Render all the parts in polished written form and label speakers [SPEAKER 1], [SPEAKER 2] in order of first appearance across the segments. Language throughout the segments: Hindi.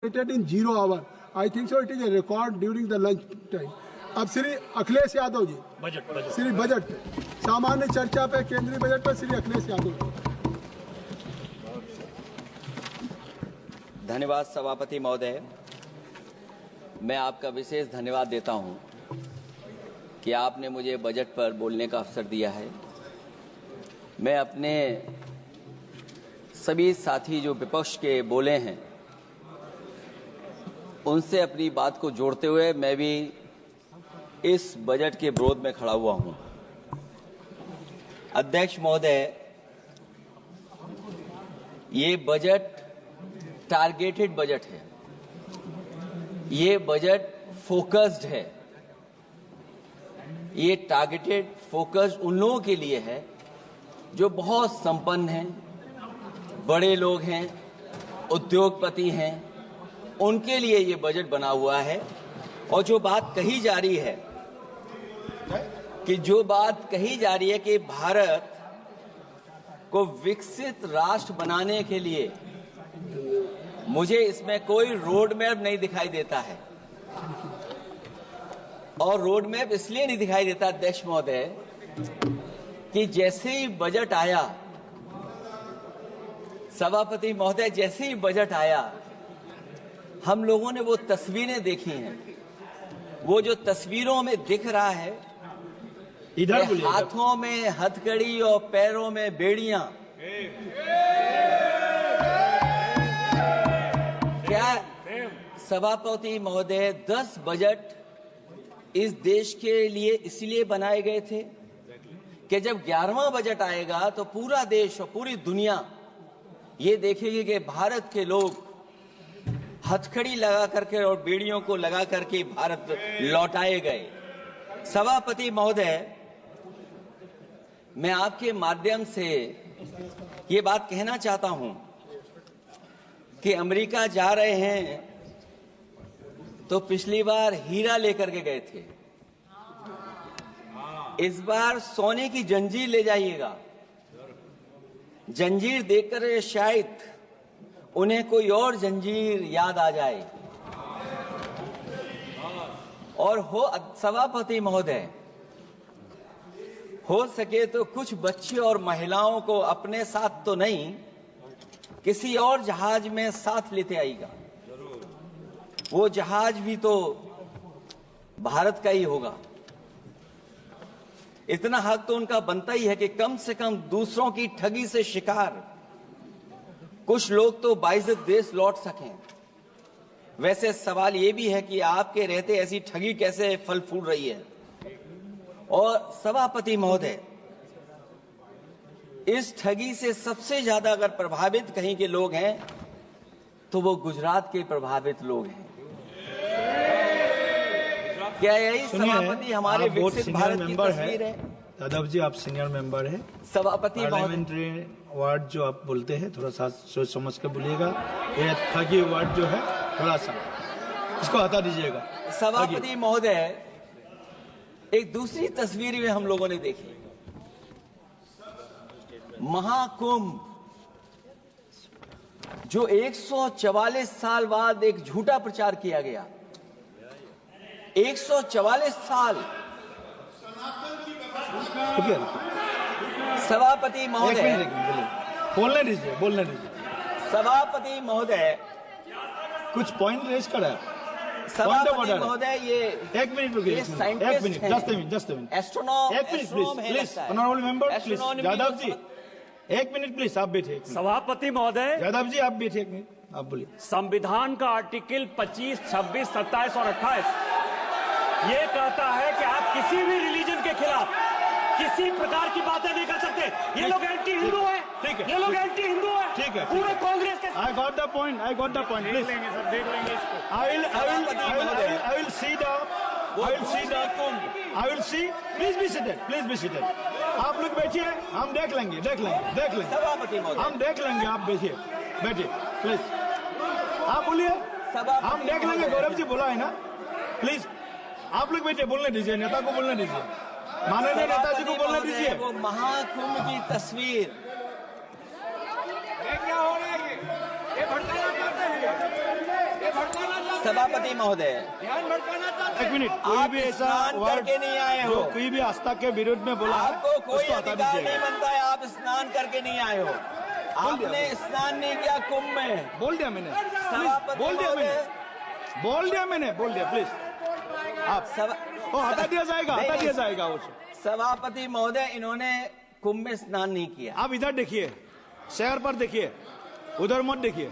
[SPEAKER 1] in 0 hour. I think so. It is a record during the lunch time. अब श्री अखिलेश यादव जी श्री बजट सामान्य चर्चा पे केंद्रीय बजट पर श्री अखिलेश यादव जी।
[SPEAKER 2] धन्यवाद सभापति महोदय। मैं आपका विशेष धन्यवाद देता हूं कि आपने मुझे बजट पर बोलने का अवसर दिया है। मैं अपने सभी साथी जो विपक्ष के बोले हैं उनसे अपनी बात को जोड़ते हुए मैं भी इस बजट के विरोध में खड़ा हुआ हूं। अध्यक्ष महोदय, ये बजट टारगेटेड बजट है, ये बजट फोकस्ड है। ये टारगेटेड फोकस्ड उन लोगों के लिए है जो बहुत संपन्न हैं, बड़े लोग हैं, उद्योगपति हैं, उनके लिए ये बजट बना हुआ है। और जो बात कही जा रही है कि भारत को विकसित राष्ट्र बनाने के लिए मुझे इसमें कोई रोड मैप नहीं दिखाई देता है। और रोड मैप इसलिए नहीं दिखाई देता अध्यक्ष महोदय कि जैसे ही बजट आया, सभापति महोदय, जैसे ही बजट आया हम लोगों ने वो तस्वीरें देखी हैं। वो जो तस्वीरों में दिख रहा है, इधर हाथों में हथकड़ी और पैरों में बेड़ियां, क्या सभापति महोदय 10 बजट इस देश के लिए इसलिए बनाए गए थे कि जब 11वां बजट आएगा तो पूरा देश और पूरी दुनिया ये देखेगी कि भारत के लोग हथकड़ी लगा करके और बेड़ियों को लगा करके भारत लौटाए गए। सभापति महोदय, मैं आपके माध्यम से ये बात कहना चाहता हूं कि अमेरिका जा रहे हैं तो पिछली बार हीरा लेकर के गए थे, इस बार सोने की जंजीर ले जाइएगा। जंजीर देखकर शायद उन्हें कोई और जंजीर याद आ जाए। और सभापति महोदय, हो सके तो कुछ बच्चे और महिलाओं को अपने साथ तो नहीं, किसी और जहाज में साथ लेते आएगा। वो जहाज भी तो भारत का ही होगा। इतना हक तो उनका बनता ही है कि कम से कम दूसरों की ठगी से शिकार कुछ लोग तो बाइज्जत देश लौट सकें। वैसे सवाल ये भी है कि आपके रहते ऐसी ठगी कैसे फल फूल रही है। और सभापति महोदय, इस ठगी से सबसे ज्यादा अगर प्रभावित कहीं के लोग हैं तो वो गुजरात के प्रभावित लोग हैं। क्या यही सभापति हमारे विकसित भारत की तस्वीर है?
[SPEAKER 3] यादव जी, आप सीनियर मेंबर हैं।
[SPEAKER 2] सभापति
[SPEAKER 3] पार्लियामेंट्री वर्ड जो आप बोलते हैं थोड़ा सा सोच समझ के बोलिएगा। ये ठगी वर्ड जो है थोड़ा सा इसको हटा दीजिएगा।
[SPEAKER 2] सभापति महोदय, एक दूसरी तस्वीर में हम लोगों ने देखी, महाकुंभ जो 144 साल बाद एक झूठा प्रचार किया गया। 144 साल। सभापति महोदय,
[SPEAKER 3] बोलने दीजिए।
[SPEAKER 2] सभापति महोदय,
[SPEAKER 3] कुछ पॉइंट रेज करा है।
[SPEAKER 2] सभापति महोदय, ये
[SPEAKER 3] एक मिनट रुकिए, एक मिनट, जस्ट मिनट,
[SPEAKER 2] एस्ट्रोनॉम,
[SPEAKER 3] एक minute please, honourable member please, Yadav ji एक मिनट प्लीज, आप बैठिए।
[SPEAKER 4] सभापति महोदय,
[SPEAKER 3] यादव जी आप बैठिए, एक मिनट, आप बोलिए।
[SPEAKER 4] संविधान का आर्टिकल 25, 26, 27 और 28 ये कहता है कि आप किसी भी रिलीजन के खिलाफ किसी प्रकार की बातें नहीं कर सकते। ये लोग एंटी हिंदू है, ठीक है, ये लोग एंटी हिंदू है, ठीक है, पूरे कांग्रेस के।
[SPEAKER 3] I got the point, please.
[SPEAKER 4] देख लेंगे इसको।
[SPEAKER 3] I will see, please be seated. आप लोग बैठिए, हम देख लेंगे।
[SPEAKER 2] सभापति महोदय,
[SPEAKER 3] हम देख लेंगे, आप बैठिए प्लीज। आप बोलिए, हम देख लेंगे। गौरव जी बोला है ना, प्लीज आप लोग बैठिए, बोलने दीजिए, नेता को बोलने दीजिए, माननीय नेताजी को बोलने दीजिए।
[SPEAKER 2] वो महाकुंभ की तस्वीर
[SPEAKER 4] क्या हो रहा है? ये भड़काना चाहते हैं।
[SPEAKER 2] सभापति महोदय,
[SPEAKER 3] एक मिनट, कोई
[SPEAKER 2] आप
[SPEAKER 3] भी ऐसा
[SPEAKER 2] स्नान
[SPEAKER 3] वर्ड
[SPEAKER 2] करके नहीं आए हो।
[SPEAKER 3] जो कोई भी आस्था के विरुद्ध में बोला है,
[SPEAKER 2] आपको कोई
[SPEAKER 3] उसको हटा
[SPEAKER 2] अधिकार
[SPEAKER 3] दीजिएगा।
[SPEAKER 2] नहीं बनता है, आप स्नान करके नहीं आए हो। आपने स्नान नहीं किया कुंभ में।
[SPEAKER 3] बोल दिया मैंने,
[SPEAKER 2] सभापति
[SPEAKER 3] बोल दिया
[SPEAKER 2] महोदय,
[SPEAKER 3] मैंने, बोल दिया प्लीज। आप वो हटा दिया जाएगा,
[SPEAKER 2] नहीं,
[SPEAKER 3] हटा दिया
[SPEAKER 2] नहीं।
[SPEAKER 3] जाएगा उसे।
[SPEAKER 2] सभापति महोदय, इन्होंने कुंभ में स्नान नहीं किया।
[SPEAKER 3] आप इधर देखिए, शहर पर देखिए, उधर मत देखिए,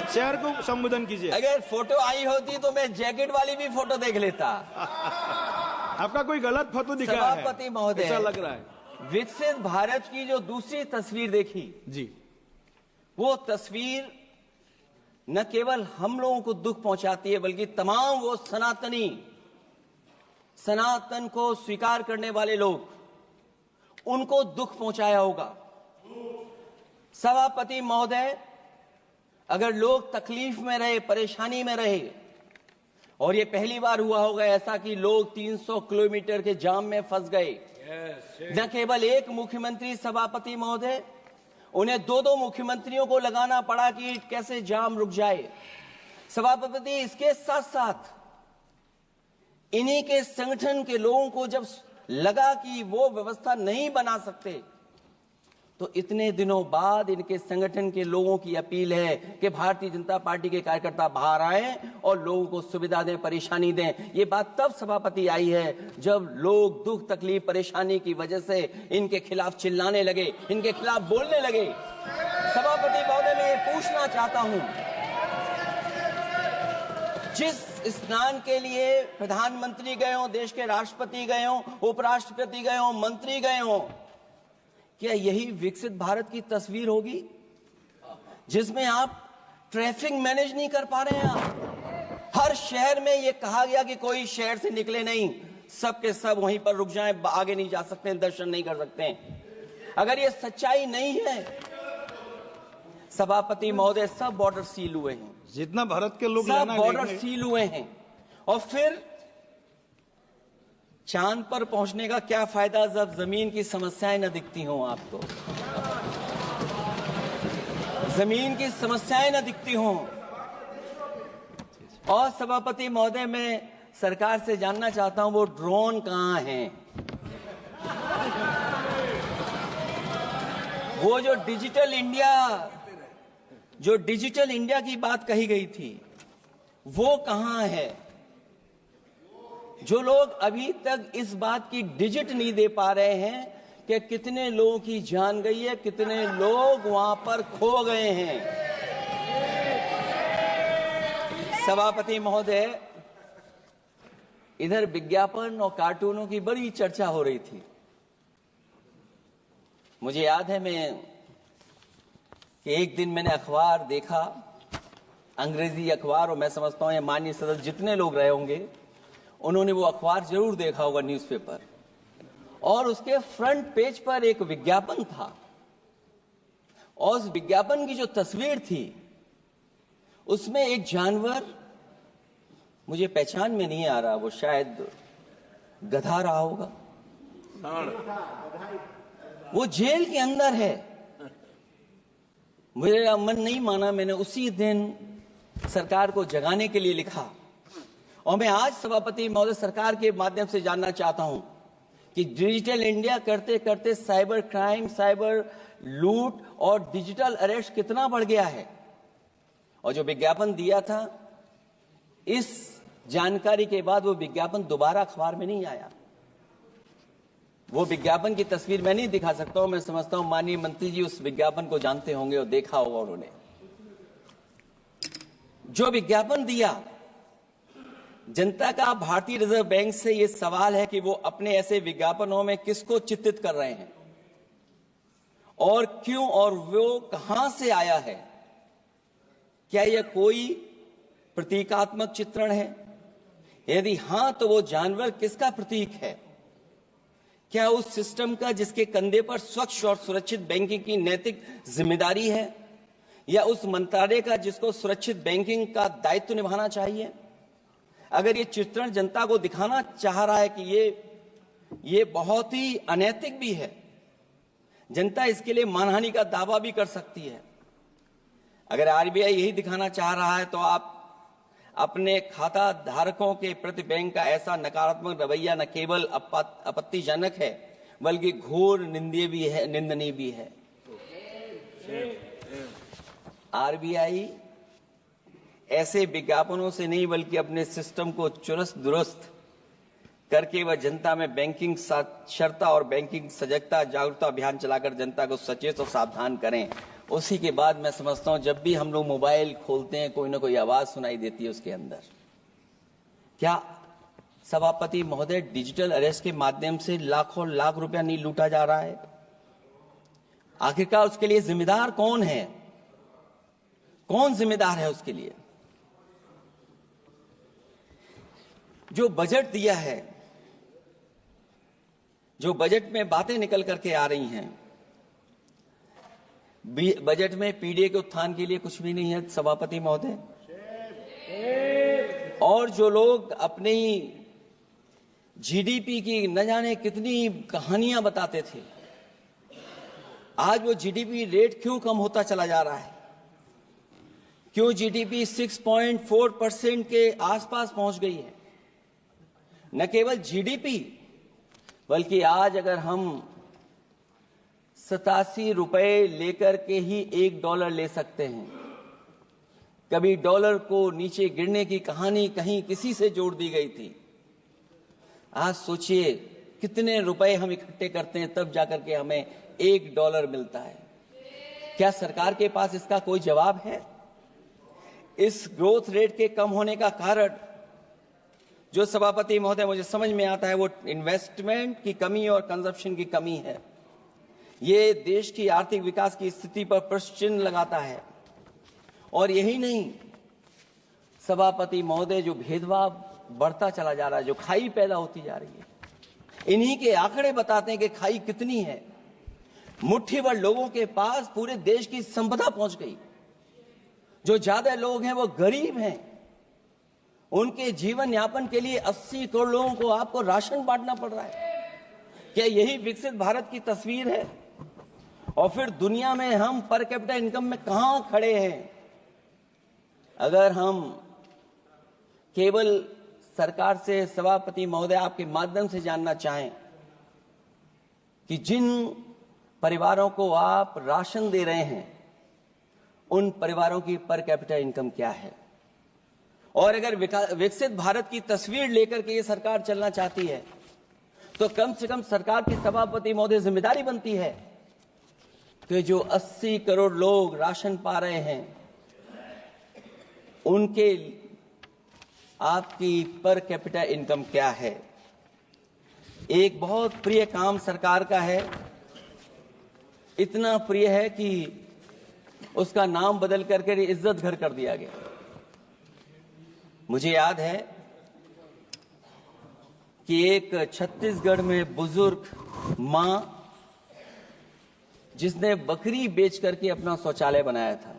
[SPEAKER 3] शहर को संबोधन कीजिए।
[SPEAKER 2] अगर फोटो आई होती तो मैं जैकेट वाली भी फोटो देख लेता।
[SPEAKER 3] आपका कोई गलत फोटो दिखा है,
[SPEAKER 2] सभापति महोदय,
[SPEAKER 3] ऐसा लग रहा है।
[SPEAKER 2] विकसित भारत की जो दूसरी तस्वीर देखी, जी, वो तस्वीर न केवल हम लोगों को दुख पहुंचाती है, बल्कि तमाम वो सनातन को स्वीकार करने वाले लोग, उनको दुख पहुंचाया होगा। सभापति महोदय, अगर लोग तकलीफ में रहे, परेशानी में रहे, और ये पहली बार हुआ होगा ऐसा कि लोग 300 किलोमीटर के जाम में फंस गए, न केवल एक मुख्यमंत्री सभापति महोदय, उन्हें 2-2 मुख्यमंत्रियों को लगाना पड़ा कि कैसे जाम रुक जाए। सभापति, इसके साथ साथ इन्हीं के संगठन के लोगों को जब लगा कि वो व्यवस्था नहीं बना सकते, तो इतने दिनों बाद इनके संगठन के लोगों की अपील है कि भारतीय जनता पार्टी के कार्यकर्ता बाहर आए और लोगों को सुविधा दें, परेशानी दें। ये बात तब सभापति आई है जब लोग दुख, तकलीफ, परेशानी की वजह से इनके खिलाफ चिल्लाने लगे, इनके खिलाफ बोलने लगे। सभापति महोदय, मैं ये पूछना चाहता हूं, जिस स्नान के लिए प्रधानमंत्री गए हो, देश के राष्ट्रपति गए हो, उपराष्ट्रपति गए हो, मंत्री गए हो, क्या यही विकसित भारत की तस्वीर होगी जिसमें आप ट्रैफिक मैनेज नहीं कर पा रहे हैं? आप हर शहर में ये कहा गया कि कोई शहर से निकले नहीं, सब के सब वहीं पर रुक जाएं, आगे नहीं जा सकते, दर्शन नहीं कर सकते। अगर ये सच्चाई नहीं है सभापति महोदय, सब बॉर्डर सील हुए हैं,
[SPEAKER 3] जितना भारत के लोग
[SPEAKER 2] सब बॉर्डर सील हुए हैं, और फिर चांद पर पहुंचने का क्या फायदा जब जमीन की समस्याएं न दिखती हों आपको? जमीन की समस्याएं न दिखती हों। और सभापति महोदय, मैं सरकार से जानना चाहता हूं, वो ड्रोन कहां हैं? वो जो डिजिटल इंडिया की बात कही गई थी, वो कहां है? जो लोग अभी तक इस बात की डिजिट नहीं दे पा रहे हैं कि कितने लोगों की जान गई है, कितने लोग वहां पर खो गए हैं। सभापति महोदय, इधर विज्ञापन और कार्टूनों की बड़ी चर्चा हो रही थी। मुझे याद है कि एक दिन मैंने अखबार देखा, अंग्रेजी अखबार, और मैं समझता हूं ये माननीय सदस्य जितने लोग रहे होंगे उन्होंने वो अखबार जरूर देखा होगा, न्यूज़पेपर, और उसके फ्रंट पेज पर एक विज्ञापन था, और उस विज्ञापन की जो तस्वीर थी उसमें एक जानवर, मुझे पहचान में नहीं आ रहा, वो शायद गधा रहा होगा, वो जेल के अंदर है। मेरा मन नहीं माना, मैंने उसी दिन सरकार को जगाने के लिए लिखा, और मैं आज सभापति महोदय सरकार के माध्यम से जानना चाहता हूं कि डिजिटल इंडिया करते करते साइबर क्राइम, साइबर लूट और डिजिटल अरेस्ट कितना बढ़ गया है। और जो विज्ञापन दिया था, इस जानकारी के बाद वो विज्ञापन दोबारा अखबार में नहीं आया। वो विज्ञापन की तस्वीर मैं नहीं दिखा सकता हूं, मैं समझता हूं माननीय मंत्री जी उस विज्ञापन को जानते होंगे और देखा होगा उन्होंने। जो विज्ञापन दिया, जनता का भारतीय रिजर्व बैंक से यह सवाल है कि वो अपने ऐसे विज्ञापनों में किसको चित्रित कर रहे हैं और क्यों, और वो कहां से आया है? क्या यह कोई प्रतीकात्मक चित्रण है? यदि हां, तो वो जानवर किसका प्रतीक है? क्या उस सिस्टम का जिसके कंधे पर स्वच्छ और सुरक्षित बैंकिंग की नैतिक जिम्मेदारी है, या उस मंत्रालय का जिसको सुरक्षित बैंकिंग का दायित्व निभाना चाहिए? अगर ये चित्रण जनता को दिखाना चाह रहा है कि ये बहुत ही अनैतिक भी है, जनता इसके लिए मानहानि का दावा भी कर सकती है। अगर आरबीआई यही दिखाना चाह रहा है, तो आप अपने खाता धारकों के प्रति बैंक का ऐसा नकारात्मक रवैया न केवल आपत्तिजनक है बल्कि घोर निंदनीय भी है। आरबीआई ऐसे विज्ञापनों से नहीं बल्कि अपने सिस्टम को चुस्त दुरुस्त करके वह जनता में बैंकिंग साक्षरता और बैंकिंग सजगता जागरूकता अभियान चलाकर जनता को सचेत और सावधान करें। उसी के बाद मैं समझता हूं जब भी हम लोग मोबाइल खोलते हैं कोई ना कोई आवाज सुनाई देती है उसके अंदर। क्या सभापति महोदय डिजिटल अरेस्ट के माध्यम से लाखों लाख रुपया नहीं लूटा जा रहा है? आखिरकार उसके लिए जिम्मेदार कौन है? कौन जिम्मेदार है उसके लिए? जो बजट दिया है, जो बजट में बातें निकल करके आ रही हैं, बजट में पीडीए के उत्थान के लिए कुछ भी नहीं है सभापति महोदय। और जो लोग अपनी जीडीपी की न जाने कितनी कहानियां बताते थे, आज वो जीडीपी रेट क्यों कम होता चला जा रहा है? क्यों जीडीपी 6.4% के आसपास पहुंच गई है? न केवल जीडीपी बल्कि आज अगर हम 87 रुपए लेकर के ही $1 ले सकते हैं। कभी डॉलर को नीचे गिरने की कहानी कहीं किसी से जोड़ दी गई थी। आज सोचिए कितने रुपए हम इकट्ठे करते हैं तब जाकर के हमें $1 मिलता है। क्या सरकार के पास इसका कोई जवाब है? इस ग्रोथ रेट के कम होने का कारण जो सभापति महोदय मुझे समझ में आता है वो इन्वेस्टमेंट की कमी और कंजप्शन की कमी है। ये देश की आर्थिक विकास की स्थिति पर प्रश्न चिन्ह लगाता है। और यही नहीं, सभापति महोदय जो भेदभाव बढ़ता चला जा रहा है, जो खाई पैदा होती जा रही है, इन्हीं के आंकड़े बताते हैं कि खाई कितनी है। मुट्ठी भर लोगों के पास पूरे देश की संपदा पहुंच गई। जो ज्यादा लोग हैं वो गरीब हैं। उनके जीवन यापन के लिए 80 करोड़ लोगों को आपको राशन बांटना पड़ रहा है। क्या यही विकसित भारत की तस्वीर है? और फिर दुनिया में हम पर कैपिटा इनकम में कहां खड़े हैं? अगर हम केवल सरकार से सभापति महोदय आपके माध्यम से जानना चाहें कि जिन परिवारों को आप राशन दे रहे हैं उन परिवारों की पर कैपिटा इनकम क्या है? और अगर विकसित भारत की तस्वीर लेकर के ये सरकार चलना चाहती है तो कम से कम सरकार की सभापति महोदय जिम्मेदारी बनती है कि जो 80 करोड़ लोग राशन पा रहे हैं उनके आपकी पर कैपिटा इनकम क्या है? एक बहुत प्रिय काम सरकार का है, इतना प्रिय है कि उसका नाम बदल करके इज्जत घर कर दिया गया। मुझे याद है कि एक छत्तीसगढ़ में बुजुर्ग मां जिसने बकरी बेच करके अपना शौचालय बनाया था,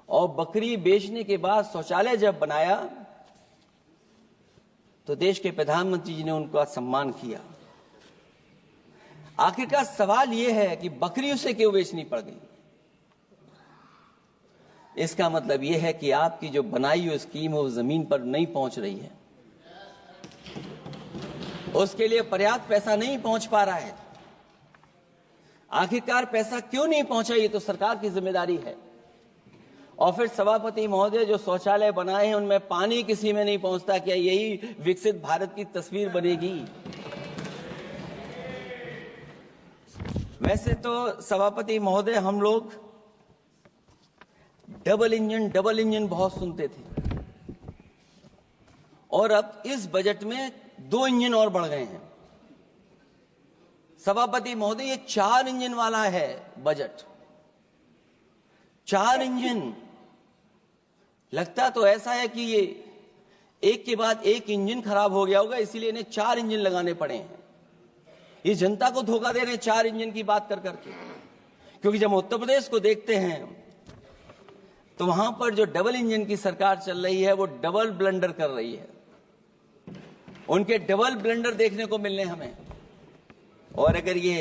[SPEAKER 2] और बकरी बेचने के बाद शौचालय जब बनाया तो देश के प्रधानमंत्री जी ने उनका सम्मान किया। आखिरकार सवाल यह है कि बकरी उसे क्यों बेचनी पड़ गई? इसका मतलब यह है कि आपकी जो बनाई हुई स्कीम है वो जमीन पर नहीं पहुंच रही है, उसके लिए पर्याप्त पैसा नहीं पहुंच पा रहा है। आखिरकार पैसा क्यों नहीं पहुंचा, ये तो सरकार की जिम्मेदारी है। और फिर सभापति महोदय जो शौचालय बनाए हैं उनमें पानी किसी में नहीं पहुंचता, क्या यही विकसित भारत की तस्वीर बनेगी? वैसे तो सभापति महोदय हम लोग डबल इंजन बहुत सुनते थे, और अब इस बजट में 2 इंजन और बढ़ गए हैं। सभापति महोदय ये 4 इंजन वाला है बजट। 4 इंजन। लगता तो ऐसा है कि ये एक के बाद एक इंजन खराब हो गया होगा, इसीलिए इन्हें 4 इंजन लगाने पड़े हैं। ये जनता को धोखा दे रहे हैं 4 इंजन की बात कर करके। क्योंकि जब उत्तर प्रदेश को देखते हैं तो वहां पर जो डबल इंजन की सरकार चल रही है वो डबल ब्लंडर कर रही है। उनके डबल ब्लंडर देखने को मिलने हमें। और अगर ये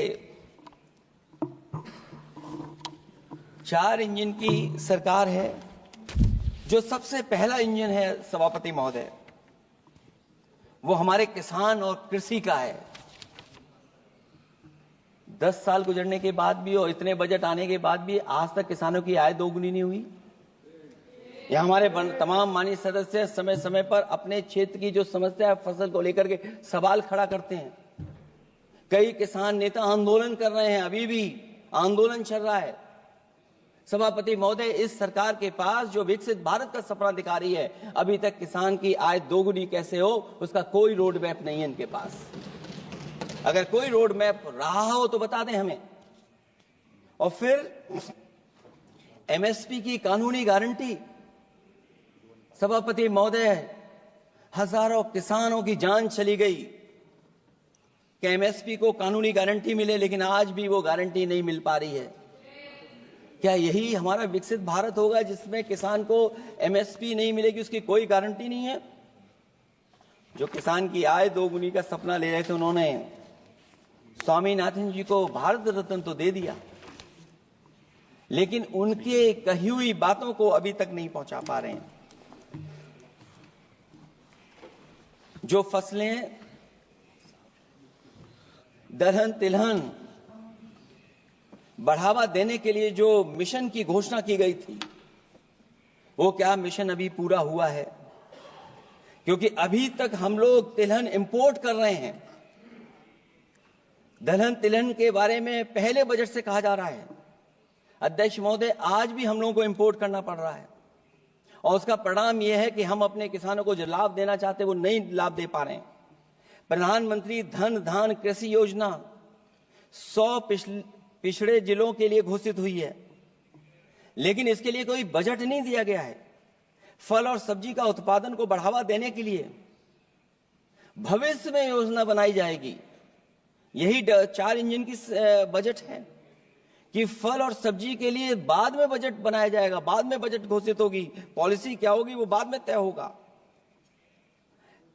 [SPEAKER 2] 4 इंजन की सरकार है जो सबसे पहला इंजन है सभापति महोदय, वो हमारे किसान और कृषि का है। 10 साल गुजरने के बाद भी और इतने बजट आने के बाद भी आज तक किसानों की आय दोगुनी नहीं हुई। यह हमारे तमाम माननीय सदस्य समय समय पर अपने क्षेत्र की जो समस्या है फसल को लेकर के सवाल खड़ा करते हैं। कई किसान नेता आंदोलन कर रहे हैं, अभी भी आंदोलन चल रहा है। सभापति महोदय, इस सरकार के पास जो विकसित भारत का सपना दिखा रही है, अभी तक किसान की आय दोगुनी कैसे हो उसका कोई रोड मैप नहीं है इनके पास। अगर कोई रोड मैप रहा हो तो बता दें हमें। और फिर एमएसपी की कानूनी गारंटी, सभापति महोदय, हजारों किसानों की जान चली गई कि एमएसपी को कानूनी गारंटी मिले, लेकिन आज भी वो गारंटी नहीं मिल पा रही है। क्या यही हमारा विकसित भारत होगा जिसमें किसान को एमएसपी नहीं मिलेगी, उसकी कोई गारंटी नहीं है? जो किसान की आय दोगुनी का सपना ले रहे थे, उन्होंने स्वामीनाथन जी को भारत रत्न तो दे दिया, लेकिन उनके कही हुई बातों को अभी तक नहीं पहुंचा पा रहे हैं। जो फसलें दलहन तिलहन बढ़ावा देने के लिए जो मिशन की घोषणा की गई थी, वो क्या मिशन अभी पूरा हुआ है? क्योंकि अभी तक हम लोग तिलहन इंपोर्ट कर रहे हैं। दलहन तिलहन के बारे में पहले बजट से कहा जा रहा है, अध्यक्ष महोदय, आज भी हम लोगों को इंपोर्ट करना पड़ रहा है। और उसका परिणाम यह है कि हम अपने किसानों को जो लाभ देना चाहते हैं वो नहीं लाभ दे पा रहे हैं। प्रधानमंत्री धन धान कृषि योजना 100 पिछड़े जिलों के लिए घोषित हुई है, लेकिन इसके लिए कोई बजट नहीं दिया गया है। फल और सब्जी का उत्पादन को बढ़ावा देने के लिए भविष्य में योजना बनाई जाएगी। यही 4 इंजन की बजट है कि फल और सब्जी के लिए बाद में बजट बनाया जाएगा, बाद में बजट घोषित होगी, पॉलिसी क्या होगी वो बाद में तय होगा।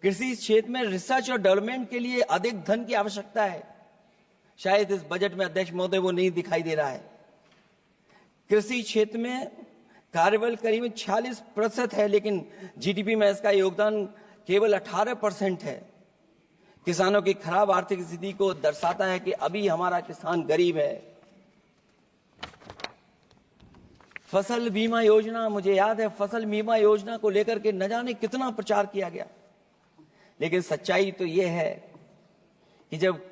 [SPEAKER 2] कृषि क्षेत्र में रिसर्च और डेवलपमेंट के लिए अधिक धन की आवश्यकता है, शायद इस बजट में अध्यक्ष महोदय वो नहीं दिखाई दे रहा है। कृषि क्षेत्र में कार्यबल करीब 46% है, लेकिन जीडीपी में इसका योगदान केवल 18% है। किसानों की खराब आर्थिक स्थिति को दर्शाता है कि अभी हमारा किसान गरीब है। फसल बीमा योजना, मुझे याद है फसल बीमा योजना को लेकर के न जाने कितना प्रचार किया गया, लेकिन सच्चाई तो यह है कि जब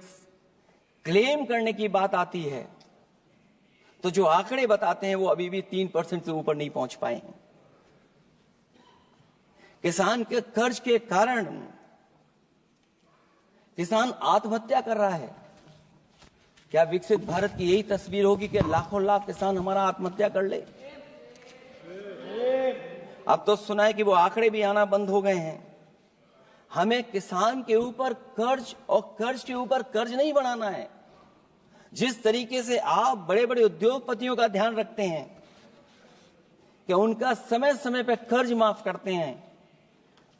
[SPEAKER 2] क्लेम करने की बात आती है तो जो आंकड़े बताते हैं वो अभी भी 3% से ऊपर नहीं पहुंच पाए हैं। किसान के कर्ज के कारण किसान आत्महत्या कर रहा है। क्या विकसित भारत की यही तस्वीर होगी कि लाखों लाख किसान हमारा आत्महत्या कर ले? अब तो सुना है कि वो आंकड़े भी आना बंद हो गए हैं। हमें किसान के ऊपर कर्ज और कर्ज के ऊपर कर्ज नहीं बनाना है। जिस तरीके से आप बड़े बड़े उद्योगपतियों का ध्यान रखते हैं कि उनका समय समय पर कर्ज माफ करते हैं,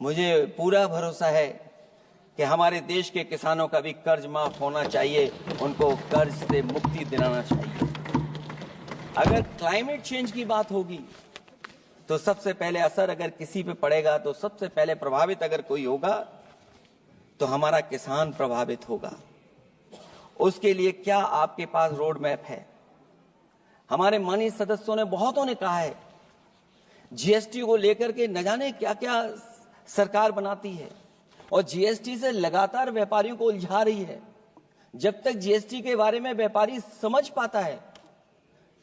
[SPEAKER 2] मुझे पूरा भरोसा है कि हमारे देश के किसानों का भी कर्ज माफ होना चाहिए, उनको कर्ज से मुक्ति दिलाना चाहिए। अगर क्लाइमेट चेंज की बात होगी तो सबसे पहले असर अगर किसी पे पड़ेगा तो सबसे पहले प्रभावित अगर कोई होगा तो हमारा किसान प्रभावित होगा। उसके लिए क्या आपके पास रोड मैप है? हमारे माननीय सदस्यों ने बहुतों ने कहा है जीएसटी को लेकर के न जाने क्या क्या सरकार बनाती है और जीएसटी से लगातार व्यापारियों को उलझा रही है। जब तक जीएसटी के बारे में व्यापारी समझ पाता है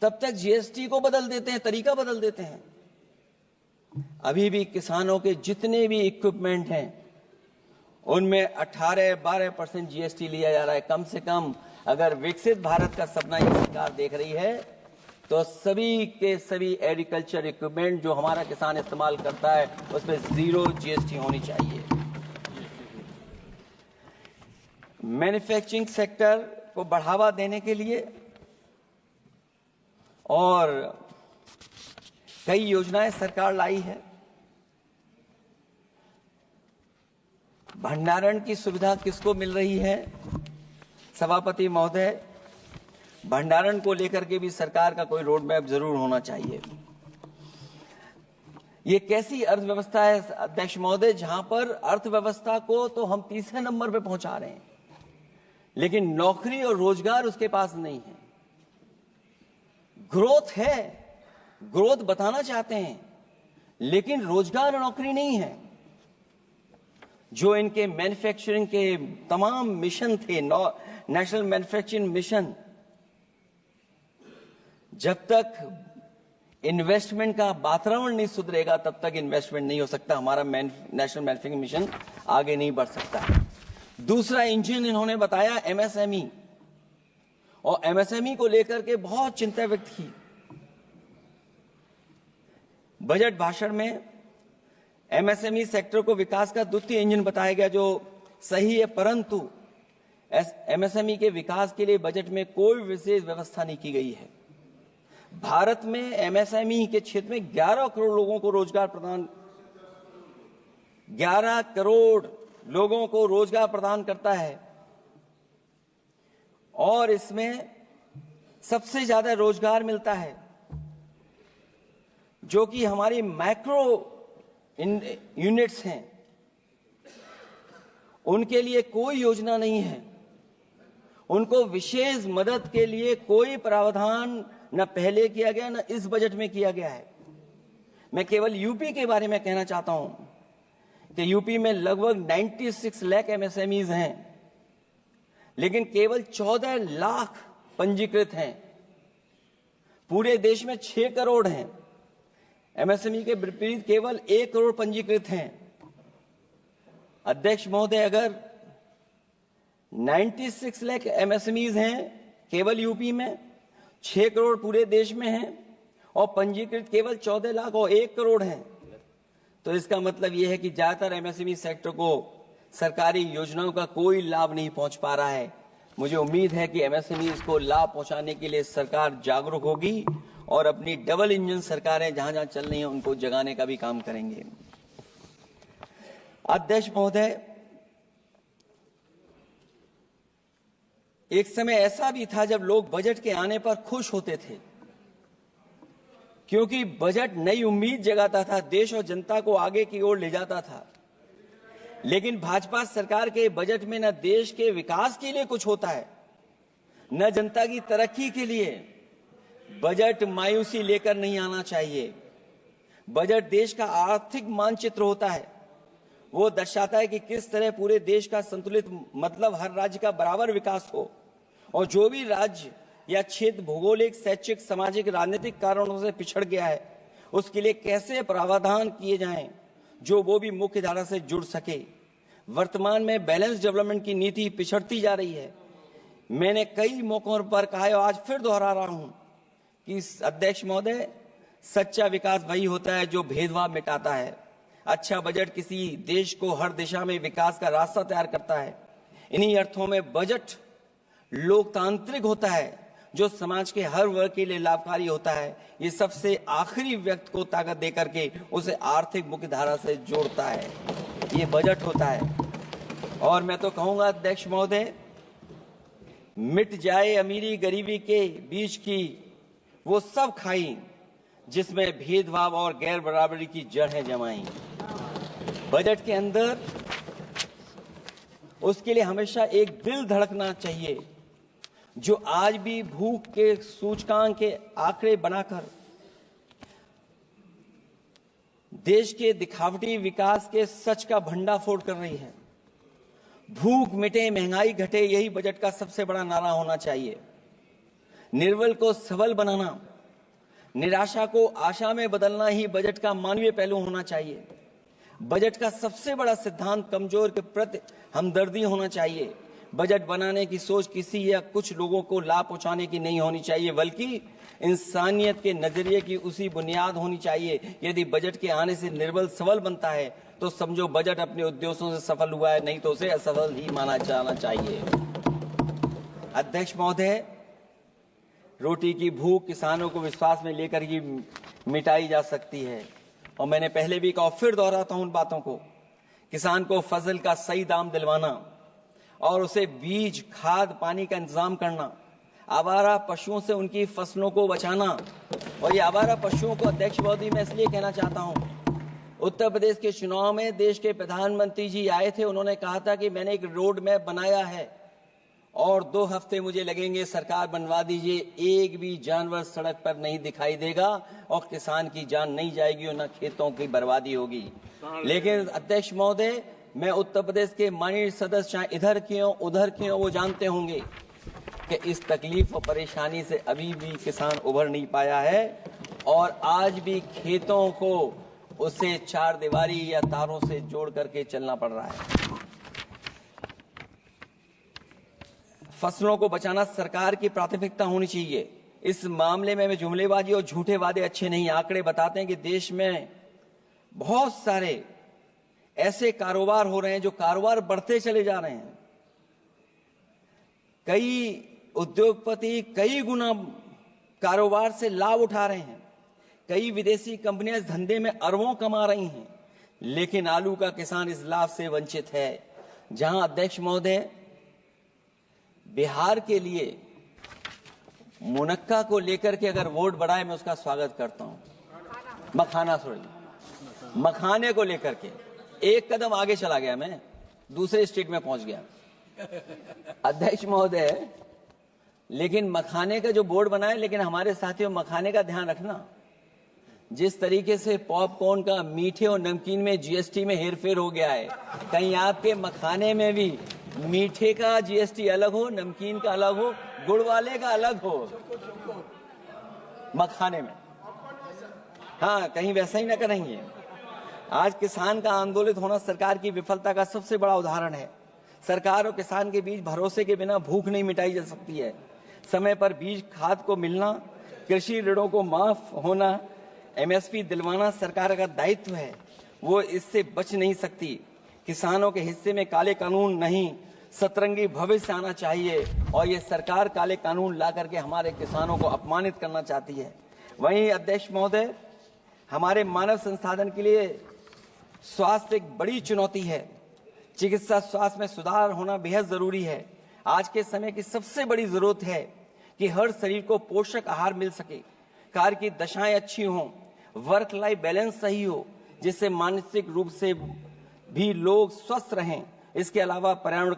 [SPEAKER 2] तब तक जीएसटी को बदल देते हैं, तरीका बदल देते हैं। अभी भी किसानों के जितने भी इक्विपमेंट हैं उनमें 18-12% जीएसटी लिया जा रहा है। कम से कम अगर विकसित भारत का सपना ये सरकार देख रही है तो सभी के सभी एग्रीकल्चर इक्विपमेंट जो हमारा किसान इस्तेमाल करता है उसमें 0 जीएसटी होनी चाहिए। मैन्युफैक्चरिंग सेक्टर को बढ़ावा देने के लिए और कई योजनाएं सरकार लाई है। भंडारण की सुविधा किसको मिल रही है? सभापति महोदय, भंडारण को लेकर के भी सरकार का कोई रोड मैप जरूर होना चाहिए। ये कैसी अर्थव्यवस्था है अध्यक्ष महोदय, जहां पर अर्थव्यवस्था को तो हम तीसरे नंबर पे पहुंचा रहे हैं, लेकिन नौकरी और रोजगार उसके पास नहीं है। ग्रोथ है, ग्रोथ बताना चाहते हैं, लेकिन रोजगार और नौकरी नहीं है। जो इनके मैन्युफैक्चरिंग के तमाम मिशन थे, नेशनल मैन्युफैक्चरिंग मिशन, जब तक इन्वेस्टमेंट का वातावरण नहीं सुधरेगा तब तक इन्वेस्टमेंट नहीं हो सकता, हमारा नेशनल मैन्युफैक्चरिंग मिशन आगे नहीं बढ़ सकता। दूसरा इंजन इन्होंने बताया एमएसएमई, और एमएसएमई को लेकर के बहुत चिंता व्यक्त की। बजट भाषण में एमएसएमई सेक्टर को विकास का द्वितीय इंजन बताया गया, जो सही है, परंतु एमएसएमई के विकास के लिए बजट में कोई विशेष व्यवस्था नहीं की गई है। भारत में एमएसएमई के क्षेत्र में 11 करोड़ लोगों को रोजगार प्रदान 11 करोड़ लोगों को रोजगार प्रदान करता है, और इसमें सबसे ज्यादा रोजगार मिलता है जो कि हमारी माइक्रो यूनिट्स हैं, उनके लिए कोई योजना नहीं है। उनको विशेष मदद के लिए कोई प्रावधान न पहले किया गया न इस बजट में किया गया है। मैं केवल यूपी के बारे में कहना चाहता हूं कि यूपी में लगभग 96 लाख एमएसएमईज हैं, लेकिन केवल 14 लाख पंजीकृत हैं। पूरे देश में 6 करोड़ हैं, एमएसएमई के विपरीत केवल 1 करोड़ पंजीकृत हैं। अध्यक्ष महोदय, अगर 96 लाख एमएसएमईज हैं केवल यूपी में, 6 करोड़ पूरे देश में हैं, और पंजीकृत केवल 14 लाख और 1 करोड़ हैं, तो इसका मतलब यह है कि ज्यादातर एमएसएमई सेक्टर को सरकारी योजनाओं का कोई लाभ नहीं पहुंच पा रहा है। मुझे उम्मीद है कि एमएसएमई को लाभ पहुंचाने के लिए सरकार जागरूक होगी और अपनी डबल इंजन सरकारें जहां जहां चल रही हैं उनको जगाने का भी काम करेंगे। अध्यक्ष महोदय, एक समय ऐसा भी था जब लोग बजट के आने पर खुश होते थे, क्योंकि बजट नई उम्मीद जगाता था, देश और जनता को आगे की ओर ले जाता था। लेकिन भाजपा सरकार के बजट में न देश के विकास के लिए कुछ होता है, न जनता की तरक्की के लिए। बजट मायूसी लेकर नहीं आना चाहिए। बजट देश का आर्थिक मानचित्र होता है, वो दर्शाता है कि किस तरह पूरे देश का संतुलित, मतलब हर राज्य का बराबर विकास हो, और जो भी राज्य या क्षेत्र भौगोलिक, शैक्षिक, सामाजिक, राजनीतिक कारणों से पिछड़ गया है, उसके लिए कैसे प्रावधान किए जाएं जो वो भी मुख्य धारा से जुड़ सके। वर्तमान में बैलेंस डेवलपमेंट की नीति पिछड़ती जा रही है। मैंने कई मौकों पर कहा है और आज फिर दोहरा रहा हूं कि अध्यक्ष महोदय, सच्चा विकास वही होता है जो भेदभाव मिटाता है। अच्छा बजट किसी देश को हर दिशा में विकास का रास्ता तैयार करता है। इन्हीं अर्थों में बजट लोकतांत्रिक होता है, जो समाज के हर वर्ग के लिए लाभकारी होता है। ये सबसे आखिरी व्यक्ति को ताकत देकर के उसे आर्थिक मुख्यधारा से जोड़ता है, ये बजट होता है। और मैं तो कहूंगा अध्यक्ष महोदय, मिट जाए अमीरी गरीबी के बीच की वो सब खाई जिसमें भेदभाव और गैर बराबरी की जड़ें जमाई। बजट के अंदर उसके लिए हमेशा एक दिल धड़कना चाहिए, जो आज भी भूख के सूचकांक के आंकड़े बनाकर देश के दिखावटी विकास के सच का भंडाफोड़ कर रही है। भूख मिटे, महंगाई घटे, यही बजट का सबसे बड़ा नारा होना चाहिए। निर्बल को सबल बनाना, निराशा को आशा में बदलना ही बजट का मानवीय पहलू होना चाहिए। बजट का सबसे बड़ा सिद्धांत कमजोर के प्रति हमदर्दी होना चाहिए। बजट बनाने की सोच किसी या कुछ लोगों को लाभ पहुंचाने की नहीं होनी चाहिए, बल्कि इंसानियत के नजरिए की उसी बुनियाद होनी चाहिए। यदि बजट के आने से निर्बल सबल बनता है तो समझो बजट अपने उद्देश्यों से सफल हुआ है, नहीं तो उसे असफल ही माना जाना चाहिए। अध्यक्ष महोदय, रोटी की भूख किसानों को विश्वास में लेकर ही मिटाई जा सकती है, और मैंने पहले भी कहा, फिर दोहराता हूं उन बातों को। किसान को फसल का सही दाम दिलवाना और उसे बीज, खाद, पानी का इंतजाम करना, आवारा पशुओं से उनकी फसलों को बचाना। और ये आवारा पशुओं को अध्यक्ष महोदय मैं इसलिए कहना चाहता हूं उत्तर प्रदेश के चुनाव में देश के प्रधानमंत्री जी आए थे, उन्होंने कहा था कि मैंने एक रोड मैप बनाया है और 2 हफ्ते मुझे लगेंगे, सरकार बनवा दीजिए, एक भी जानवर सड़क पर नहीं दिखाई देगा और किसान की जान नहीं जाएगी और न खेतों की बर्बादी होगी। लेकिन अध्यक्ष महोदय, मैं उत्तर प्रदेश के माननीय सदस्य चाहे इधर के हों उधर के हों, वो जानते होंगे कि इस तकलीफ और परेशानी से अभी भी किसान उभर नहीं पाया है और आज भी खेतों को उसे 4 दीवारी या तारों से जोड़ करके चलना पड़ रहा है। फसलों को बचाना सरकार की प्राथमिकता होनी चाहिए। इस मामले में जुमलेबाजी और झूठे वादे अच्छे नहीं। आंकड़े बताते हैं कि देश में बहुत सारे ऐसे कारोबार हो रहे हैं जो कारोबार बढ़ते चले जा रहे हैं। कई उद्योगपति कई गुना कारोबार से लाभ उठा रहे हैं। कई विदेशी कंपनियां इस धंधे में अरबों कमा रही हैं, लेकिन आलू का किसान इस लाभ से वंचित है। जहां अध्यक्ष महोदय, बिहार के लिए मुनक्का को लेकर के अगर वोट बढ़ाए, मैं उसका स्वागत करता हूं। मखाने को लेकर के एक कदम आगे चला गया, मैं दूसरे स्टेट में पहुंच गया अध्यक्ष महोदय। लेकिन मखाने का जो बोर्ड बनाए, लेकिन हमारे साथियों, मखाने का ध्यान रखना, जिस तरीके से पॉपकॉर्न का मीठे और नमकीन में जीएसटी में हेरफेर हो गया है, कहीं आपके मखाने में भी मीठे का जीएसटी अलग हो, नमकीन का अलग हो, गुड़ वाले का अलग हो मखाने में। हाँ, कहीं वैसा ही ना करेंगे। आज किसान का आंदोलित होना सरकार की विफलता का सबसे बड़ा उदाहरण है। सरकार और किसान के बीच भरोसे के बिना भूख नहीं मिटाई जा सकती है। समय पर बीज खाद को मिलना, कृषि ऋणों को माफ होना, एमएसपी दिलवाना सरकार का दायित्व है, वो इससे बच नहीं सकती। किसानों के हिस्से में काले कानून नहीं, सतरंगी भविष्य आना चाहिए और ये सरकार काले कानून ला करके हमारे किसानों को अपमानित करना चाहती है। वहीं अध्यक्ष महोदय, हमारे मानव संसाधन के लिए स्वास्थ्य एक बड़ी चुनौती है। चिकित्सा स्वास्थ्य में सुधार होना बेहद जरूरी है। आज के समय की सबसे बड़ी जरूरत है कि हर शरीर को पोषक आहार मिल सके, कार्य की दशाएं अच्छी हों, वर्क लाइफ बैलेंस सही हो, जिससे मानसिक रूप से भी लोग स्वस्थ रहें। इसके अलावा पर्यावरण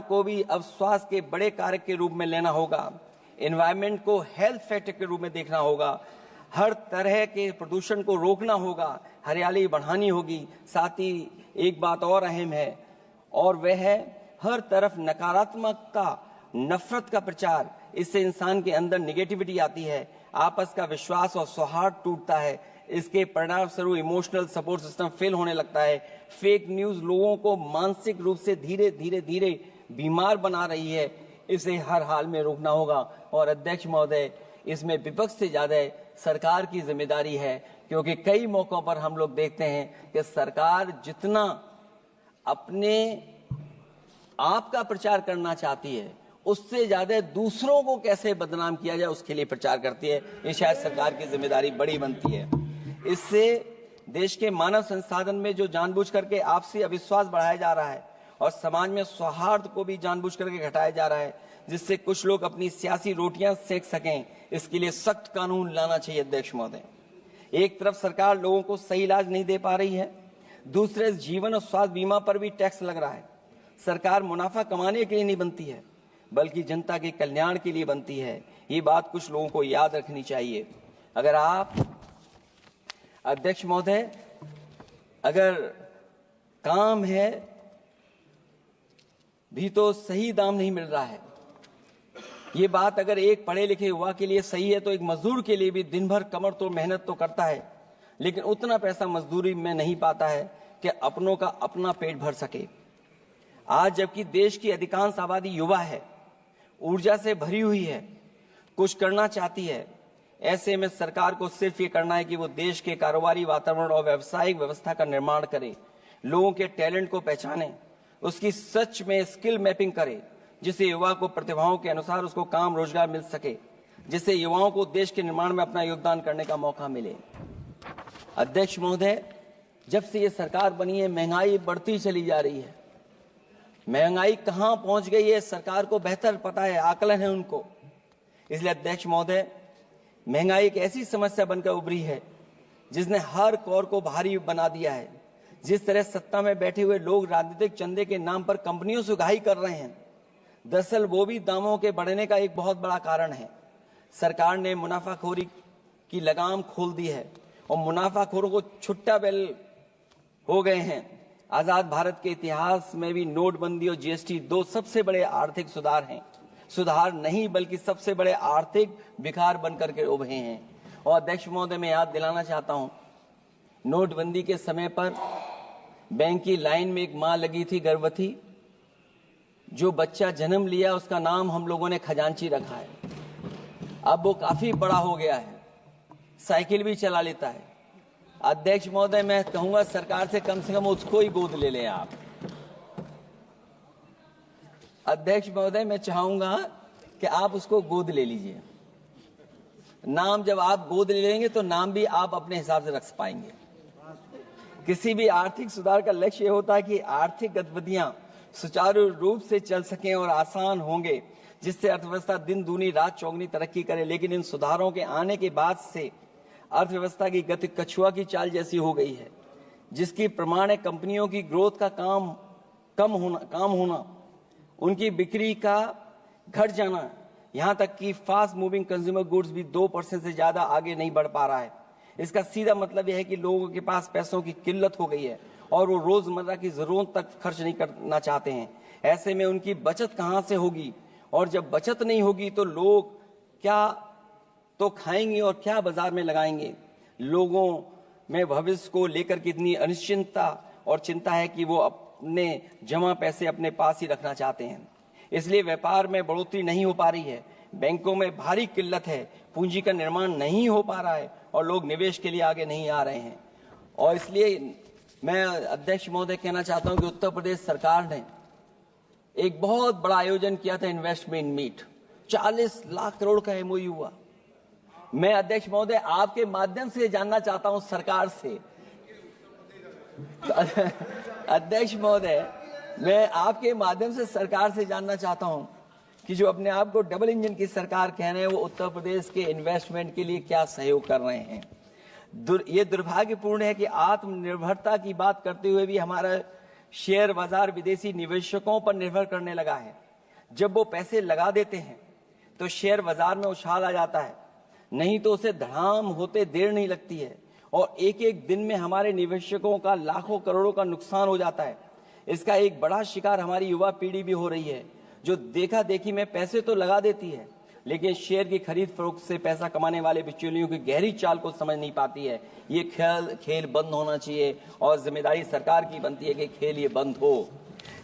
[SPEAKER 2] को भी अब स्वास्थ्य के बड़े कारक के रूप में लेना होगा। एनवायरनमेंट को हेल्थ फैक्टर के रूप में देखना होगा। हर तरह के प्रदूषण को रोकना होगा, हरियाली बढ़ानी होगी। साथ ही एक बात और अहम है, और वह है हर तरफ नकारात्मकता, नफरत का प्रचार। इससे इंसान के अंदर निगेटिविटी आती है, आपस का विश्वास और सौहार्द टूटता है। इसके परिणाम स्वरूप इमोशनल सपोर्ट सिस्टम फेल होने लगता है। फेक न्यूज लोगों को मानसिक रूप से धीरे धीरे बीमार बना रही है। इसे हर हाल में रोकना होगा। और अध्यक्ष महोदय, इसमें विपक्ष से ज्यादा सरकार की जिम्मेदारी है, क्योंकि कई मौकों पर हम लोग देखते हैं कि सरकार जितना अपने आप का प्रचार करना चाहती है, उससे ज्यादा दूसरों को कैसे बदनाम किया जाए उसके लिए प्रचार करती है। ये शायद सरकार की जिम्मेदारी बड़ी बनती है। इससे देश के मानव संसाधन में जो जानबूझ करके आपसी अविश्वास बढ़ाया जा रहा है और समाज में सौहार्द को भी जानबूझ करके घटाया जा रहा है, जिससे कुछ लोग अपनी सियासी रोटियां सेक सकें, इसके लिए सख्त कानून लाना चाहिए। अध्यक्ष महोदय, एक तरफ सरकार लोगों को सही इलाज नहीं दे पा रही है, दूसरे जीवन और स्वास्थ्य बीमा पर भी टैक्स लग रहा है। सरकार मुनाफा कमाने के लिए नहीं बनती है, बल्कि जनता के कल्याण के लिए बनती है। ये बात कुछ लोगों को याद रखनी चाहिए। अगर आप अध्यक्ष महोदय, अगर काम है भी तो सही दाम नहीं मिल रहा है। ये बात अगर एक पढ़े लिखे युवा के लिए सही है, तो एक मजदूर के लिए भी दिन भर कमर तोड़ मेहनत तो करता है, लेकिन उतना पैसा मजदूरी में नहीं पाता है कि अपनों का अपना पेट भर सके। आज जबकि देश की अधिकांश आबादी युवा है, ऊर्जा से भरी हुई है, कुछ करना चाहती है, ऐसे में सरकार को सिर्फ ये करना है कि वो देश के कारोबारी वातावरण और व्यावसायिक व्यवस्था का निर्माण करे, लोगों के टैलेंट को पहचाने, उसकी सच में स्किल मैपिंग करे, जिससे युवा को प्रतिभाओं के अनुसार उसको काम रोजगार मिल सके, जिससे युवाओं को देश के निर्माण में अपना योगदान करने का मौका मिले। अध्यक्ष महोदय, जब से ये सरकार बनी है, महंगाई बढ़ती चली जा रही है। महंगाई कहां पहुंच गई है सरकार को बेहतर पता है, आकलन है उनको। इसलिए अध्यक्ष महोदय, महंगाई एक ऐसी समस्या बनकर उभरी है जिसने हर कौर को भारी बना दिया है। जिस तरह सत्ता में बैठे हुए लोग राजनीतिक चंदे के नाम पर कंपनियों से उगाही कर रहे हैं, दरअसल वो भी दामों के बढ़ने का एक बहुत बड़ा कारण है। सरकार ने मुनाफाखोरी की लगाम खोल दी है और मुनाफाखोरों को छुट्टा बैल हो गए हैं। आजाद भारत के इतिहास में भी नोटबंदी और जीएसटी दो सबसे बड़े आर्थिक सुधार हैं। सुधार नहीं बल्कि सबसे बड़े आर्थिक विकार बनकर के उभरे हैं। और अध्यक्ष महोदय, मैं याद दिलाना चाहता हूं, नोटबंदी के समय पर बैंक की लाइन में एक मां लगी थी गर्भवती। जो बच्चा जन्म लिया उसका नाम हम लोगों ने खजांची रखा है। अब वो काफी बड़ा हो गया है, साइकिल भी चला लेता है। अध्यक्ष महोदय, मैं कहूंगा सरकार से कम उसको ही गोद ले लें आप। अध्यक्ष महोदय, मैं चाहूंगा कि आप उसको गोद ले लीजिए। नाम जब आप गोद ले लेंगे तो नाम भी आप अपने हिसाब से रख पाएंगे। किसी भी आर्थिक सुधार का लक्ष्य होता है कि आर्थिक गतिविधियां सुचारू रूप से चल सकें और आसान होंगे, जिससे अर्थव्यवस्था दिन दूनी रात चौगुनी तरक्की करे। लेकिन इन सुधारों के आने के बाद से अर्थव्यवस्था की गति कछुआ की चाल जैसी हो गई है, जिसकी प्रमाण है कंपनियों की ग्रोथ का काम होना, उनकी बिक्री का घट जाना, यहां तक कि फास्ट मूविंग कंज्यूमर गुड्स भी 2% से ज्यादा आगे नहीं बढ़ पा रहा है। इसका सीधा मतलब यह है कि लोगों के पास पैसों की किल्लत हो गई है और वो रोजमर्रा की जरूरत तक खर्च नहीं करना चाहते हैं। ऐसे में उनकी बचत कहां से होगी, और जब बचत नहीं होगी तो लोग क्या तो खाएंगे और क्या बाजार में लगाएंगे। लोगों में भविष्य को लेकर कितनी अनिश्चितता और चिंता है कि वो अपने जमा पैसे अपने पास ही रखना चाहते हैं। इसलिए व्यापार में बढ़ोतरी नहीं हो पा रही है, बैंकों में भारी किल्लत है, पूंजी का निर्माण नहीं हो पा रहा है और लोग निवेश के लिए आगे नहीं आ रहे हैं। और इसलिए मैं अध्यक्ष महोदय कहना चाहता हूं कि उत्तर प्रदेश सरकार ने एक बहुत बड़ा आयोजन किया था, इन्वेस्टमेंट मीट। 40 लाख करोड़ का एमओयू हुआ। मैं अध्यक्ष महोदय आपके माध्यम से जानना चाहता हूं सरकार से, अध्यक्ष महोदय मैं आपके माध्यम से सरकार से जानना चाहता हूं कि जो अपने आप को डबल इंजन की सरकार कह रहे हैं, वो उत्तर प्रदेश के इन्वेस्टमेंट के लिए क्या सहयोग कर रहे हैं। ये दुर्भाग्यपूर्ण है कि आत्मनिर्भरता की बात करते हुए भी हमारा शेयर बाजार विदेशी निवेशकों पर निर्भर करने लगा है। जब वो पैसे लगा देते हैं तो शेयर बाजार में उछाल आ जाता है, नहीं तो उसे धड़ाम होते देर नहीं लगती है और एक एक दिन में हमारे निवेशकों का लाखों करोड़ों का नुकसान हो जाता है। इसका एक बड़ा शिकार हमारी युवा पीढ़ी भी हो रही है, जो देखा देखी में पैसे तो लगा देती है लेकिन शेयर की खरीद फरोख्त से पैसा कमाने वाले बिचौलियों की गहरी चाल को समझ नहीं पाती है। ये खेल बंद होना चाहिए और जिम्मेदारी सरकार की बनती है कि खेल ये बंद हो।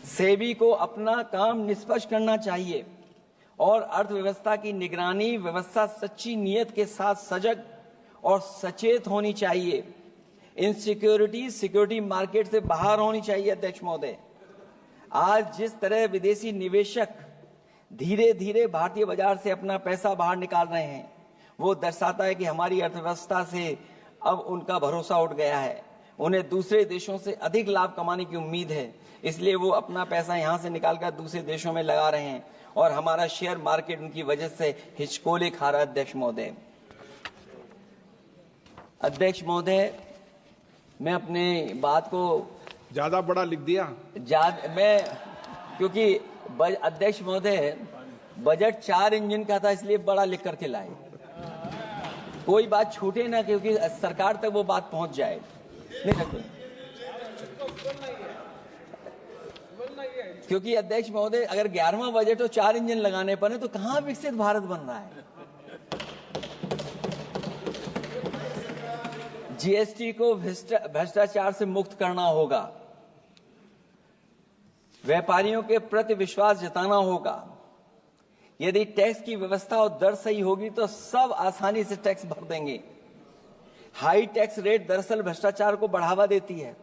[SPEAKER 2] सेबी को अपना काम निष्पक्ष करना चाहिए और अर्थव्यवस्था की निगरानी व्यवस्था सच्ची नीयत के साथ सजग और सचेत होनी चाहिए। सिक्योरिटी मार्केट से बाहर होनी चाहिए। अध्यक्ष महोदय, आज जिस तरह विदेशी निवेशक धीरे धीरे भारतीय बाजार से अपना पैसा बाहर निकाल रहे हैं, वो दर्शाता है कि हमारी अर्थव्यवस्था से अब उनका भरोसा उठ गया है। उन्हें दूसरे देशों से अधिक लाभ कमाने की उम्मीद है, इसलिए वो अपना पैसा यहां से निकालकर दूसरे देशों में लगा रहे हैं और हमारा शेयर मार्केट उनकी वजह से हिचकोले खा रहा है। अध्यक्ष महोदय, मैं अपने बात को
[SPEAKER 5] ज्यादा बड़ा लिख दिया।
[SPEAKER 2] क्योंकि अध्यक्ष महोदय बजट 4 इंजन का था, इसलिए बड़ा लिख करके लाए। कोई बात छूटे ना, क्योंकि सरकार तक वो बात पहुंच जाए। क्योंकि अध्यक्ष महोदय, अगर 11वां बजट तो 4 इंजन लगाने पड़े तो कहां विकसित भारत बन रहा है। जीएसटी को भ्रष्टाचार से मुक्त करना होगा, व्यापारियों के प्रति विश्वास जताना होगा। यदि टैक्स की व्यवस्था और दर सही होगी तो सब आसानी से टैक्स भर देंगे। हाई टैक्स रेट दरअसल भ्रष्टाचार को बढ़ावा देती है,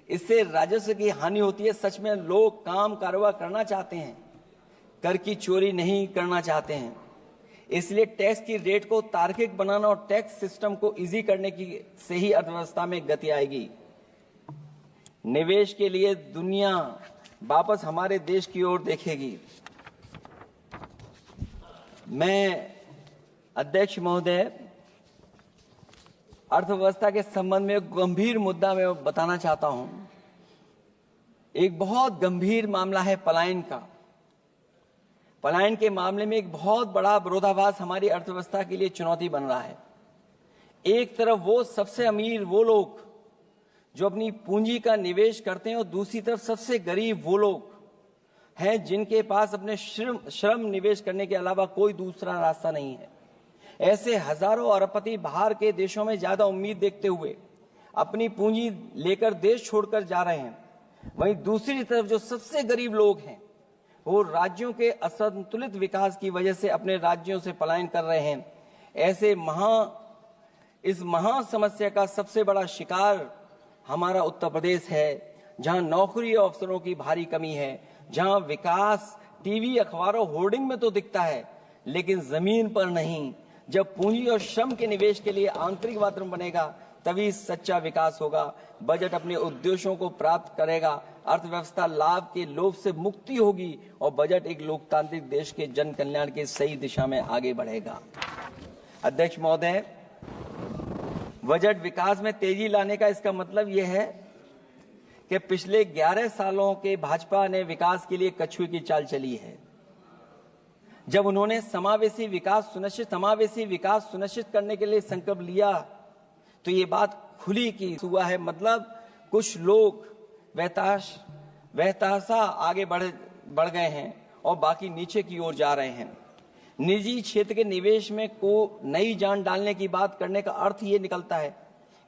[SPEAKER 2] इससे राजस्व की हानि होती है। सच में लोग काम कारोबार करना चाहते हैं, कर की चोरी नहीं करना चाहते हैं। इसलिए टैक्स की रेट को तार्किक बनाना और टैक्स सिस्टम को इजी करने की से ही अर्थव्यवस्था में गति आएगी। निवेश के लिए दुनिया वापस हमारे देश की ओर देखेगी। मैं अध्यक्ष महोदय अर्थव्यवस्था के संबंध में एक गंभीर मुद्दा मैं बताना चाहता हूं। एक बहुत गंभीर मामला है पलायन का। पलायन के मामले में एक बहुत बड़ा विरोधाभास हमारी अर्थव्यवस्था के लिए चुनौती बन रहा है। एक तरफ वो सबसे अमीर वो लोग जो अपनी पूंजी का निवेश करते हैं और दूसरी तरफ सबसे गरीब वो लोग हैं जिनके पास अपने श्रम निवेश करने के अलावा कोई दूसरा रास्ता नहीं है। ऐसे हजारों अरबपति बाहर के देशों में ज्यादा उम्मीद देखते हुए अपनी पूंजी लेकर देश छोड़कर जा रहे हैं। वहीं दूसरी तरफ जो सबसे गरीब लोग हैं वो राज्यों के असंतुलित विकास की वजह से अपने राज्यों से पलायन कर रहे हैं। ऐसे इस महा समस्या का सबसे बड़ा शिकार हमारा उत्तर प्रदेश है, जहां नौकरी और अवसरों की भारी कमी है, जहां विकास टीवी अखबारों होर्डिंग में तो दिखता है लेकिन जमीन पर नहीं। जब पूंजी और श्रम के निवेश के लिए आंतरिक वातावरण बनेगा तभी सच्चा विकास होगा, बजट अपने उद्देश्यों को प्राप्त करेगा, अर्थव्यवस्था लाभ के लोभ से मुक्ति होगी और बजट एक लोकतांत्रिक देश के जन कल्याण की सही दिशा में आगे बढ़ेगा। अध्यक्ष महोदय, बजट विकास में तेजी लाने का इसका मतलब यह है कि पिछले 11 सालों के भाजपा ने विकास के लिए कछुए की चाल चली है। जब उन्होंने समावेशी विकास सुनिश्चित करने के लिए संकल्प लिया तो ये बात खुली की हुआ है। मतलब कुछ लोग वहताशा आगे बढ़ गए हैं और बाकी नीचे की ओर जा रहे हैं। निजी क्षेत्र के निवेश में को नई जान डालने की बात करने का अर्थ ये निकलता है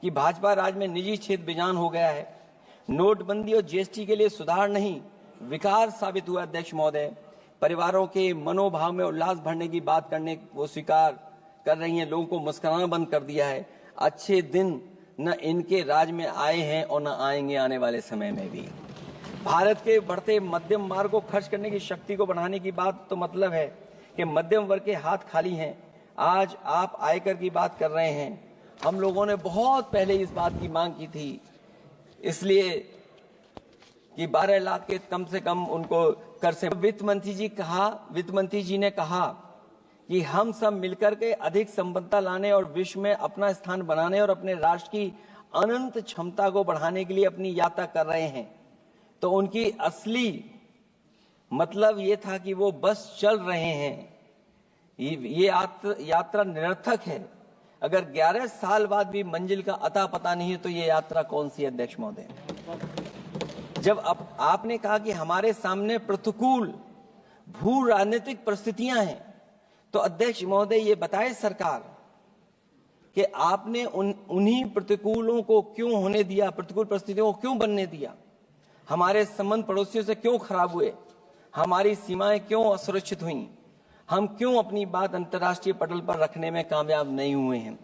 [SPEAKER 2] कि भाजपा राज में निजी क्षेत्र बेजान हो गया है। नोटबंदी और जीएसटी के लिए सुधार नहीं विकार साबित हुआ। अध्यक्ष महोदय, परिवारों के मनोभाव में उल्लास भरने की बात करने वो स्वीकार कर रही हैं, लोगों को मुस्कुराना बंद कर दिया है। अच्छे दिन न इनके राज में आए हैं और न आएंगे आने वाले समय में भी। भारत के बढ़ते मध्यम मार्ग को खर्च करने की शक्ति को बढ़ाने की बात तो मतलब है कि मध्यम वर्ग के हाथ खाली हैं। आज आप आयकर की बात कर रहे हैं। हम लोगों ने बहुत पहले इस बात की मांग की थी, इसलिए कि 12 लाख के कम से कम उनको कर से। वित्त मंत्री जी ने कहा कि हम सब मिलकर के अधिक संपन्नता लाने और विश्व में अपना स्थान बनाने और अपने राष्ट्र की अनंत क्षमता को बढ़ाने के लिए अपनी यात्रा कर रहे हैं। तो उनकी असली मतलब ये था कि वो बस चल रहे हैं। ये यात्रा निरर्थक है। अगर 11 साल बाद भी मंजिल का अता पता नहीं है तो ये यात्रा कौन सी है। अध्यक्ष महोदय, जब आपने कहा कि हमारे सामने प्रतिकूल भू राजनीतिक परिस्थितियां हैं तो अध्यक्ष महोदय ये बताए सरकार कि आपने उन्हीं प्रतिकूलों को क्यों होने दिया, प्रतिकूल परिस्थितियों को क्यों बनने दिया, हमारे संबंध पड़ोसियों से क्यों खराब हुए, हमारी सीमाएं क्यों असुरक्षित हुई, हम क्यों अपनी बात अंतर्राष्ट्रीय पटल पर रखने में कामयाब नहीं हुए हैं।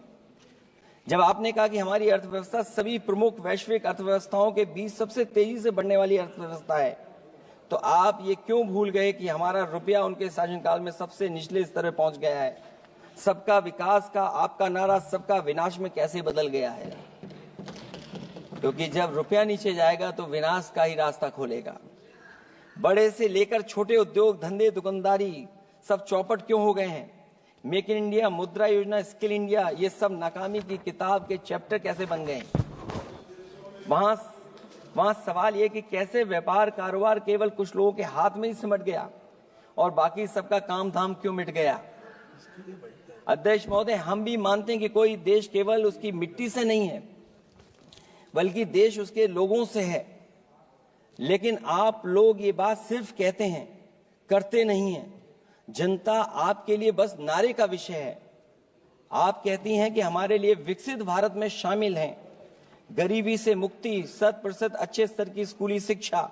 [SPEAKER 2] जब आपने कहा कि हमारी अर्थव्यवस्था सभी प्रमुख वैश्विक अर्थव्यवस्थाओं के बीच सबसे तेजी से बढ़ने वाली अर्थव्यवस्था है, तो आप ये क्यों भूल गए कि हमारा रुपया उनके शासनकाल में सबसे निचले स्तर पर पहुंच गया है। सबका विकास का आपका नारा सबका विनाश में कैसे बदल गया है, क्योंकि जब रुपया नीचे जाएगा तो विनाश का ही रास्ता खोलेगा। बड़े से लेकर छोटे उद्योग धंधे दुकानदारी सब चौपट क्यों हो गए हैं। मेक इन इंडिया, मुद्रा योजना, स्किल इंडिया, ये सब नाकामी की किताब के चैप्टर कैसे बन गए। वहां सवाल ये कि कैसे व्यापार कारोबार केवल कुछ लोगों के हाथ में ही सिमट गया और बाकी सबका काम धाम क्यों मिट गया। अध्यक्ष महोदय, हम भी मानते हैं कि कोई देश केवल उसकी मिट्टी से नहीं है बल्कि देश उसके लोगों से है, लेकिन आप लोग ये बात सिर्फ कहते हैं, करते नहीं हैं। जनता आपके लिए बस नारे का विषय है। आप कहती हैं कि हमारे लिए विकसित भारत में शामिल हैं गरीबी से मुक्ति, 100% अच्छे स्तर की स्कूली शिक्षा,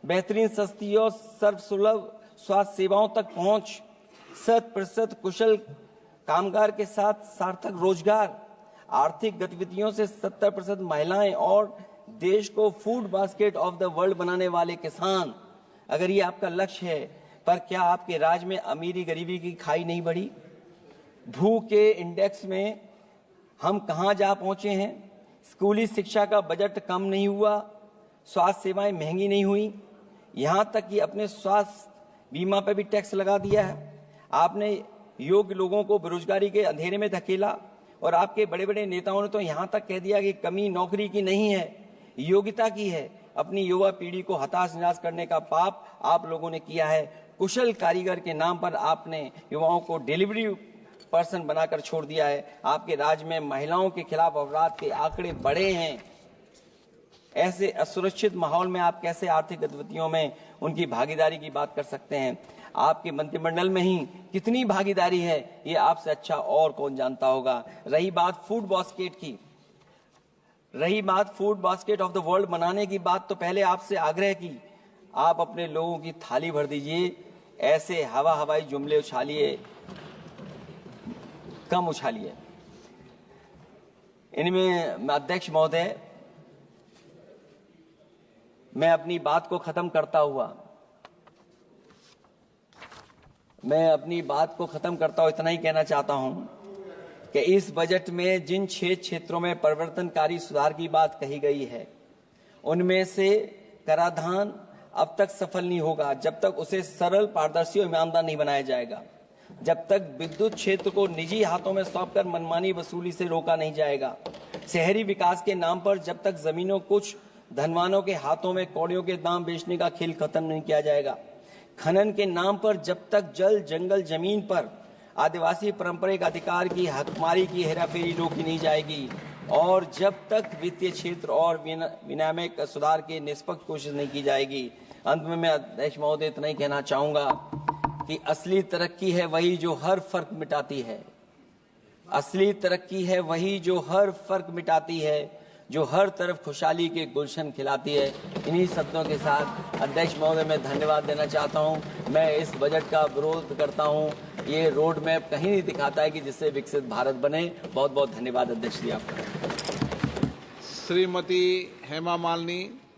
[SPEAKER 2] बेहतरीन सस्ती और सर्वसुलभ स्वास्थ्य सेवाओं तक पहुंच, 100% कुशल कामगार के साथ सार्थक रोजगार, आर्थिक गतिविधियों से 70% महिलाएं और देश को food basket of the world बनाने वाले किसान। अगर ये आपका लक्ष्य है, पर क्या आपके राज्य में अमीरी गरीबी की खाई नहीं बढ़ी। भूख के इंडेक्स में हम कहां जा पहुंचे हैं। स्कूली शिक्षा का बजट कम नहीं हुआ, स्वास्थ्य सेवाएं महंगी नहीं हुई, यहां तक कि अपने स्वास्थ्य बीमा पर भी टैक्स लगा दिया है। आपने योग्य लोगों को बेरोजगारी के अंधेरे में धकेला, और आपके बड़े बड़े नेताओं ने तो यहां तक कह दिया कि कमी नौकरी की नहीं है, योग्यता की है। अपनी युवा पीढ़ी को हताश निराश करने का पाप आप लोगों ने किया है। कुशल कारीगर के नाम पर आपने युवाओं को डिलीवरी पर्सन बनाकर छोड़ दिया है। आपके राज्य में महिलाओं के खिलाफ अपराध के आंकड़े बढ़े हैं। ऐसे असुरक्षित माहौल में आप कैसे आर्थिक गतिविधियों में उनकी भागीदारी की बात कर सकते हैं? आपके मंत्रिमंडल में ही कितनी भागीदारी है, ये आपसे अच्छा और कौन जानता होगा। रही बात फूड बास्केट की, रही बात food basket of the world बनाने की बात, तो पहले आपसे आग्रह की आप अपने लोगों की थाली भर दीजिए। ऐसे हवाई जुमले उछालिए, कम उछालिए। इनमें अध्यक्ष महोदय, मैं अपनी बात को खत्म करता हुआ इतना ही कहना चाहता हूं कि इस बजट में जिन 6 क्षेत्रों में परिवर्तनकारी सुधार की बात कही गई है, उनमें से कराधान अब तक सफल नहीं होगा जब तक उसे सरल, पारदर्शी और ईमानदार नहीं बनाया जाएगा। जब तक विद्युत क्षेत्र को निजी हाथों में सौंपकर मनमानी वसूली से रोका नहीं जाएगा। शहरी विकास के नाम पर जब तक जमीनों कुछ धनवानों के हाथों में कौड़ियों के दाम बेचने का खेल खत्म नहीं किया जाएगा। खनन के नाम पर जब तक जल, जंगल, जमीन पर आदिवासी पारंपरिक अधिकार की हकमारी की हेराफेरी रोकी नहीं जाएगी, और जब तक वित्तीय क्षेत्र और विनियामक सुधार की निष्पक्ष कोशिश नहीं की जाएगी। अंत में मैं अध्यक्ष महोदय इतना ही कहना चाहूंगा कि असली तरक्की है वही जो हर फर्क मिटाती है। असली तरक्की है वही जो हर फर्क मिटाती है, जो हर तरफ खुशहाली के गुलशन खिलाती है। इन्हीं शब्दों के साथ अध्यक्ष महोदय मैं धन्यवाद देना चाहता हूं। मैं इस बजट का विरोध करता हूं। ये रोड मैप कहीं नहीं दिखाता है कि जिससे विकसित भारत बने। बहुत बहुत धन्यवाद अध्यक्ष जी आपका।
[SPEAKER 5] श्रीमती हेमा मालिनी।